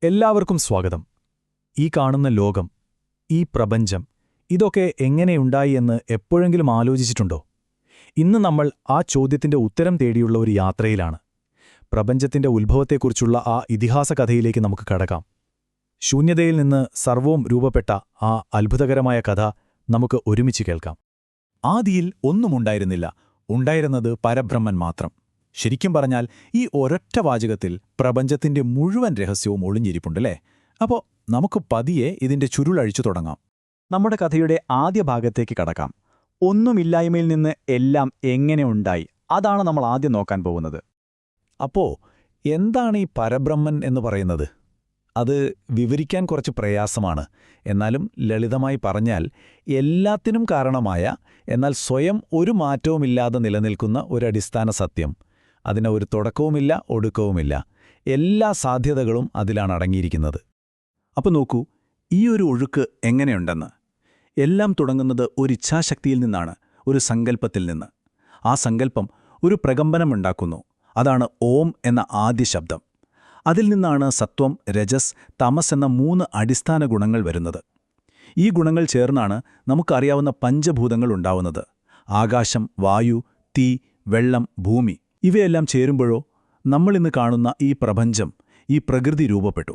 എല്ലാവർക്കും സ്വാഗതം. ഈ കാണുന്ന ലോകം, ഈ പ്രപഞ്ചം, ഇതൊക്കെ എങ്ങനെയുണ്ടായി എന്ന് എപ്പോഴെങ്കിലും ആലോചിച്ചിട്ടുണ്ടോ? ഇന്ന് നമ്മൾ ആ ചോദ്യത്തിന്റെ ഉത്തരം തേടിയുള്ള ഒരു യാത്രയിലാണ്. പ്രപഞ്ചത്തിന്റെ ഉത്ഭവത്തെക്കുറിച്ചുള്ള ആ ഇതിഹാസ കഥയിലേക്ക് നമുക്ക് കടക്കാം. ശൂന്യതയിൽ നിന്ന് സർവവും രൂപപ്പെട്ട ആ അത്ഭുതകരമായ കഥ നമുക്ക് ഒരുമിച്ച് കേൾക്കാം. ആദിയിൽ ഒന്നുമുണ്ടായിരുന്നില്ല, ഉണ്ടായിരുന്നത് പരബ്രഹ്മൻ മാത്രം. ശരിക്കും പറഞ്ഞാൽ ഈ ഒരൊറ്റ വാചകത്തിൽ പ്രപഞ്ചത്തിന്റെ മുഴുവൻ രഹസ്യവും ഒളിഞ്ഞിരിപ്പുണ്ടല്ലേ? അപ്പോൾ നമുക്ക് പതിയെ ഇതിന്റെ ചുരുളഴിച്ചു തുടങ്ങാം. നമ്മുടെ കഥയുടെ ആദ്യ ഭാഗത്തേക്ക് കടക്കാം. ഒന്നുമില്ലായ്മയിൽ നിന്ന് എല്ലാം എങ്ങനെ ഉണ്ടായി, അതാണ് നമ്മൾ ആദ്യം നോക്കാൻ പോകുന്നത്. അപ്പോ എന്താണ് ഈ പരബ്രഹ്മൻ എന്ന് പറയുന്നത്? അത് വിവരിക്കാൻ കുറച്ച് പ്രയാസമാണ്. എന്നാലും ലളിതമായി പറഞ്ഞാൽ, എല്ലാത്തിനും കാരണമായ, എന്നാൽ സ്വയം ഒരു മാറ്റവുമില്ലാതെ നിലനിൽക്കുന്ന ഒരടിസ്ഥാന സത്യം. അതിന് ഒരു തുടക്കവുമില്ല, ഒടുക്കവുമില്ല. എല്ലാ സാധ്യതകളും അതിലാണ് അടങ്ങിയിരിക്കുന്നത്. അപ്പോൾ നോക്കൂ, ഈ ഒരു ഒഴുക്ക് എങ്ങനെയുണ്ടെന്ന്. എല്ലാം തുടങ്ങുന്നത് ഒരു ഇച്ഛാശക്തിയിൽ നിന്നാണ്, ഒരു സങ്കല്പത്തിൽ നിന്ന്. ആ സങ്കല്പം ഒരു പ്രകമ്പനമുണ്ടാക്കുന്നു. അതാണ് ഓം എന്ന ആദ്യ ശബ്ദം. അതിൽ നിന്നാണ് സത്വം, രജസ്, തമസ് എന്ന 3 അടിസ്ഥാന ഗുണങ്ങൾ വരുന്നത്. ഈ ഗുണങ്ങൾ ചേർന്നാണ് നമുക്കറിയാവുന്ന പഞ്ചഭൂതങ്ങൾ ഉണ്ടാവുന്നത്. ആകാശം, വായു, തീ, വെള്ളം, ഭൂമി. ഇവയെല്ലാം ചേരുമ്പോഴോ നമ്മളിന്ന് കാണുന്ന ഈ പ്രപഞ്ചം, ഈ പ്രകൃതി രൂപപ്പെട്ടു.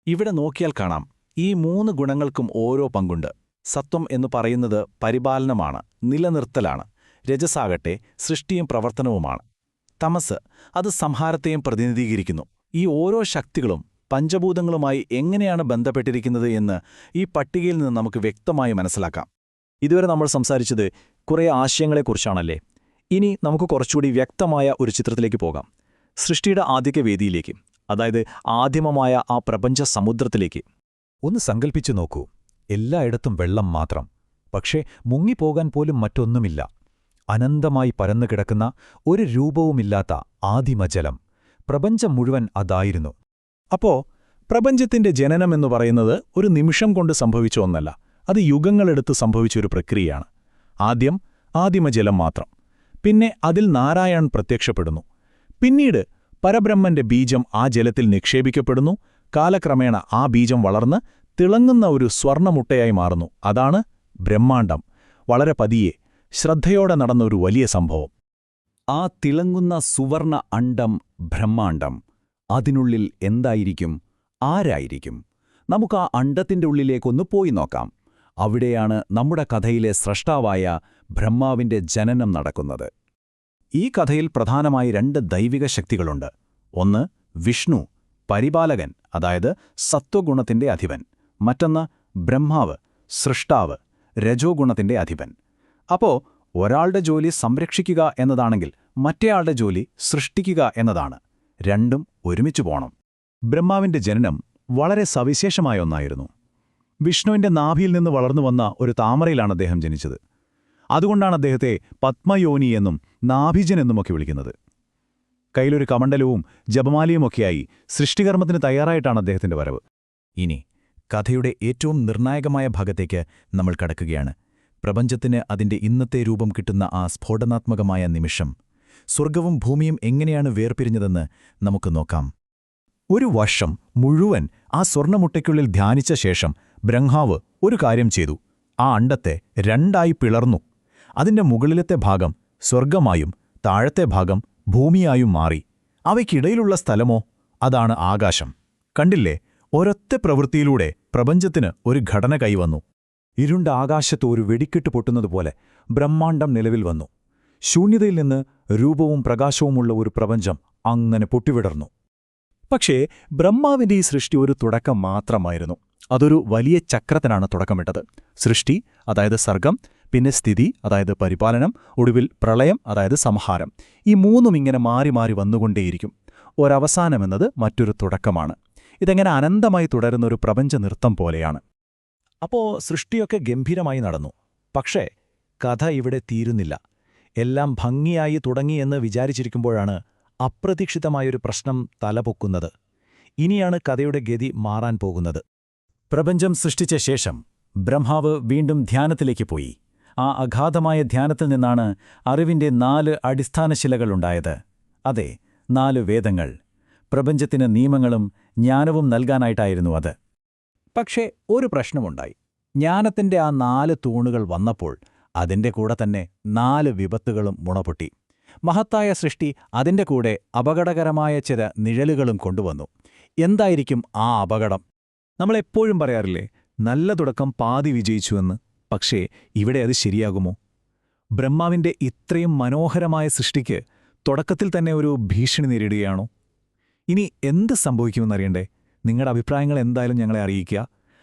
ഇവിടെ നോക്കിയാൽ കാണാം, ഈ 3 ഗുണങ്ങൾക്കും ഓരോ പങ്കുണ്ട്. സത്വം എന്ന് പറയുന്നത് പരിപാലനമാണ്, നിലനിർത്തലാണ്. രജസാകട്ടെ സൃഷ്ടിയും പ്രവർത്തനവുമാണ്. തമസ് അത് സംഹാരത്തെയും പ്രതിനിധീകരിക്കുന്നു. ഈ ഓരോ ശക്തികളും പഞ്ചഭൂതങ്ങളുമായി എങ്ങനെയാണ് ബന്ധപ്പെട്ടിരിക്കുന്നത് എന്ന് ഈ പട്ടികയിൽ നിന്ന് നമുക്ക് വ്യക്തമായി മനസ്സിലാക്കാം. ഇതുവരെ നമ്മൾ സംസാരിച്ചത് കുറേ ആശയങ്ങളെക്കുറിച്ചാണല്ലേ? ഇനി നമുക്ക് കുറച്ചുകൂടി വ്യക്തമായ ഒരു ചിത്രത്തിലേക്ക് പോകാം. സൃഷ്ടിയുടെ ആദ്യത്തെ വേദിയിലേക്ക്, അതായത് ആദിമമായ ആ പ്രപഞ്ച സമുദ്രത്തിലേക്ക്. ഒന്ന് സങ്കൽപ്പിച്ചു നോക്കൂ. എല്ലായിടത്തും വെള്ളം മാത്രം. പക്ഷേ മുങ്ങിപ്പോകാൻ പോലും മറ്റൊന്നുമില്ല. അനന്തമായി പരന്നു കിടക്കുന്ന ഒരു രൂപവുമില്ലാത്ത ആദിമജലം. പ്രപഞ്ചം മുഴുവൻ അതായിരുന്നു. അപ്പോ പ്രപഞ്ചത്തിന്റെ ജനനമെന്നു പറയുന്നത് ഒരു നിമിഷം കൊണ്ട് സംഭവിച്ച ഒന്നല്ല. അത് യുഗങ്ങളെടുത്ത് സംഭവിച്ചൊരു പ്രക്രിയയാണ്. ആദ്യം ആദിമജലം മാത്രം. പിന്നെ അതിൽ നാരായണൻ പ്രത്യക്ഷപ്പെടുന്നു. പിന്നീട് പരബ്രഹ്മന്റെ ബീജം ആ ജലത്തിൽ നിക്ഷേപിക്കപ്പെടുന്നു. കാലക്രമേണ ആ ബീജം വളർന്ന് തിളങ്ങുന്ന ഒരു സ്വർണ്ണമുട്ടയായി മാറുന്നു. അതാണ് ബ്രഹ്മാണ്ഡം. വളരെ പതിയെ, ശ്രദ്ധയോടെ നടന്ന ഒരു വലിയ സംഭവം. ആ തിളങ്ങുന്ന സുവർണ അണ്ഡം ബ്രഹ്മാണ്ഡം. അതിനുള്ളിൽ എന്തായിരിക്കും? ആരായിരിക്കും? നമുക്ക് ആ അണ്ഡത്തിന്റെ ഉള്ളിലേക്കൊന്ന് പോയി നോക്കാം. അവിടെയാണ് നമ്മുടെ കഥയിലെ സ്രഷ്ടാവായ ബ്രഹ്മാവിന്റെ ജനനം നടക്കുന്നത്. ഈ കഥയിൽ പ്രധാനമായി 2 ദൈവിക ശക്തികളുണ്ട്. ഒന്ന് വിഷ്ണു, പരിപാലകൻ, അതായത് സത്വഗുണത്തിന്റെ അധിപൻ. മറ്റൊന്ന് ബ്രഹ്മാവ്, സൃഷ്ടാവ്, രജോഗുണത്തിന്റെ അധിപൻ. അപ്പോ ഒരാളുടെ ജോലി സംരക്ഷിക്കുക എന്നതാണെങ്കിൽ മറ്റേയാളുടെ ജോലി സൃഷ്ടിക്കുക എന്നതാണ്. രണ്ടും ഒരുമിച്ചു പോണം. ബ്രഹ്മാവിന്റെ ജനനം വളരെ സവിശേഷമായ ഒന്നായിരുന്നു. വിഷ്ണുവിന്റെ നാഭിയിൽ നിന്ന് വളർന്നു വന്ന ഒരു താമരയിലാണ് അദ്ദേഹം ജനിച്ചത്. അതുകൊണ്ടാണ് അദ്ദേഹത്തെ പത്മയോനി എന്നും നാഭിജൻ എന്നുമൊക്കെ വിളിക്കുന്നത്. കയ്യിലൊരു കമണ്ഡലവും ജപമാലയുമൊക്കെയായി സൃഷ്ടികർമ്മത്തിന് തയ്യാറായിട്ടാണ് അദ്ദേഹത്തിന്റെ വരവ്. ഇനി കഥയുടെ ഏറ്റവും നിർണായകമായ ഭാഗത്തേക്ക് നമ്മൾ കടക്കുകയാണ്. പ്രപഞ്ചത്തിന് അതിന്റെ ഇന്നത്തെ രൂപം കിട്ടുന്ന ആ സ്ഫോടനാത്മകമായ നിമിഷം. സ്വർഗവും ഭൂമിയും എങ്ങനെയാണ് വേർപിരിഞ്ഞതെന്ന് നമുക്ക് നോക്കാം. ഒരു വർഷം മുഴുവൻ ആ സ്വർണ്ണമുട്ടയ്ക്കുള്ളിൽ ധ്യാനിച്ച ശേഷം ബ്രഹ്മാവ് ഒരു കാര്യം ചെയ്തു. ആ അണ്ഡത്തെ 2ആയി പിളർന്നു. അതിന്റെ മുകളിലത്തെ ഭാഗം സ്വർഗമായും താഴത്തെ ഭാഗം ഭൂമിയായും മാറി. അവയ്ക്കിടയിലുള്ള സ്ഥലമോ? അതാണ് ആകാശം. കണ്ടില്ലേ? ഒരൊറ്റ പ്രവൃത്തിയിലൂടെ പ്രപഞ്ചത്തിന് ഒരു ഘടന കൈവന്നു. ഇരുണ്ട ആകാശത്ത് ഒരു വെടിക്കെട്ട് പൊട്ടുന്നതുപോലെ ബ്രഹ്മാണ്ഡം നിലവിൽ വന്നു. ശൂന്യതയിൽ നിന്ന് രൂപവും പ്രകാശവുമുള്ള ഒരു പ്രപഞ്ചം അങ്ങനെ പൊട്ടിവിടർന്നു. പക്ഷേ ബ്രഹ്മാവിന്റെ ഈ സൃഷ്ടി ഒരു തുടക്കം മാത്രമായിരുന്നു. അതൊരു വലിയ ചക്രത്തിനാണ് തുടക്കമിട്ടത്. സൃഷ്ടി, അതായത് സർഗം, പിന്നെ സ്ഥിതി, അതായത് പരിപാലനം, ഒടുവിൽ പ്രളയം, അതായത് സംഹാരം. ഈ 3ഉം ഇങ്ങനെ മാറി മാറി വന്നുകൊണ്ടേയിരിക്കും. ഒരവസാനമെന്നത് മറ്റൊരു തുടക്കമാണ്. ഇതെങ്ങനെ അനന്തമായി തുടരുന്ന ഒരു പ്രപഞ്ച നൃത്തം പോലെയാണ്. അപ്പോ സൃഷ്ടിയൊക്കെ ഗംഭീരമായി നടന്നു. പക്ഷേ കഥ ഇവിടെ തീരുന്നില്ല. എല്ലാം ഭംഗിയായി തുടങ്ങിയെന്ന് വിചാരിച്ചിരിക്കുമ്പോഴാണ് അപ്രതീക്ഷിതമായൊരു പ്രശ്നം തലപൊക്കുന്നത്. ഇനിയാണ് കഥയുടെ ഗതി മാറാൻ പോകുന്നത്. പ്രപഞ്ചം സൃഷ്ടിച്ച ശേഷം ബ്രഹ്മാവ് വീണ്ടും ധ്യാനത്തിലേക്ക് പോയി. ആ അഗാധമായ ധ്യാനത്തിൽ നിന്നാണ് അറിവിന്റെ 4 അടിസ്ഥാനശിലകളുണ്ടായത്. അതെ, 4 വേദങ്ങൾ. പ്രപഞ്ചത്തിന് നിയമങ്ങളും ജ്ഞാനവും നൽകാനായിട്ടായിരുന്നു അത്. പക്ഷേ ഒരു പ്രശ്നമുണ്ടായി. ജ്ഞാനത്തിന്റെ ആ 4 തൂണുകൾ വന്നപ്പോൾ അതിന്റെ കൂടെ തന്നെ 4 വിപത്തുകളും മുണപൊട്ടി. മഹത്തായ സൃഷ്ടി അതിന്റെ കൂടെ അപകടകരമായ ചില നിഴലുകളും കൊണ്ടുവന്നു. എന്തായിരിക്കും ആ അപകടം? നമ്മളെപ്പോഴും പറയാറില്ലേ, നല്ല തുടക്കം പാതി വിജയിച്ചുവെന്ന്. പക്ഷേ ഇവിടെ അത് ശരിയാകുമോ? ബ്രഹ്മാവിന്റെ ഇത്രയും മനോഹരമായ സൃഷ്ടിക്ക് തുടക്കത്തിൽ തന്നെ ഒരു ഭീഷണി നേരിടുകയാണോ? ഇനി എന്ത് സംഭവിക്കുമെന്നറിയണ്ടേ? നിങ്ങളുടെ അഭിപ്രായങ്ങൾ എന്തായാലും ഞങ്ങളെ അറിയിക്കുക.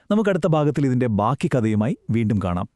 നമുക്കടുത്ത ഭാഗത്തിൽ ഇതിന്റെ ബാക്കി കഥയുമായി വീണ്ടും കാണാം.